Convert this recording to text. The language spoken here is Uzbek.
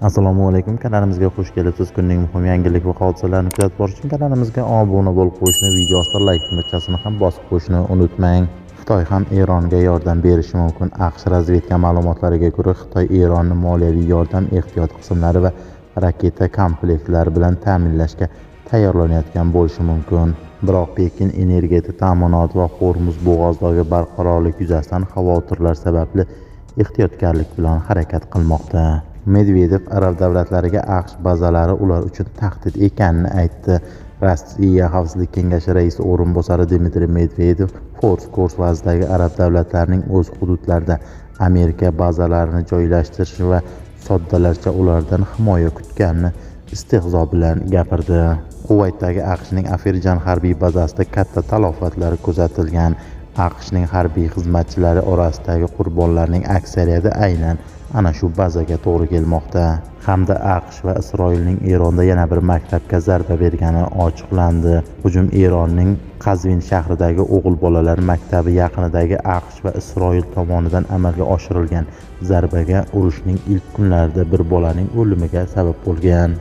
Assalomu alaykum, kanalimizga xush kelibsiz. Kunning muhim yangilik va hodisalarini kuzatib borish uchun kanalimizga obuna bo'lib qo'yishni, video ostida like tugmachasini ham bosib qo'yishni unutmang. Xitoy ham Eronga yordam berishi mumkin. AQSh razvedka ma'lumotlariga ko'ra, Xitoy Eronni moliyaviy yordam, ehtiyot qismlari va raketa komplektlari bilan ta'minlashga tayyorlanayotgan bo'lishi mumkin. Biroq Pekin energetika ta'minoti va Hormuz bo'g'ozidagi barqarorlik yuzasidan xavotirlar sababli ehtiyotkorlik bilan harakat qilmoqda. Medvedev arab davlatlariga AQSh bazalari ular uchun tahdid ekanini aytdi. Rossiya Xavfsizlik kengashi raisi o'rinbosari Dmitriy Medvedev Force ko'rfazdagi arab davlatlarining o'z hududlarida Amerika bazalarini joylashtirish va soddalarcha ulardan himoya kutganini istehzo bilan gapirdi. Kuvaytdagi AQShning Afirjan harbiy bazasida katta talafotlar kuzatilgan. AQShning harbiy xizmatchilari orasidagi qurbonlarning aksariyati aynan ana shu bazaga to'g'ri kelmoqda. Hamda AQSh va Isroilning Eronda yana bir maktabga zarba bergani ochiqlandi. Hujum Eronning Qazvin shahridagi o'g'il bolalar maktabi yaqinidagi AQSh va Isroil tomonidan amalga oshirilgan zarbaga urushning ilk kunlarida bir bolaning o'limiga sabab bo'lgan.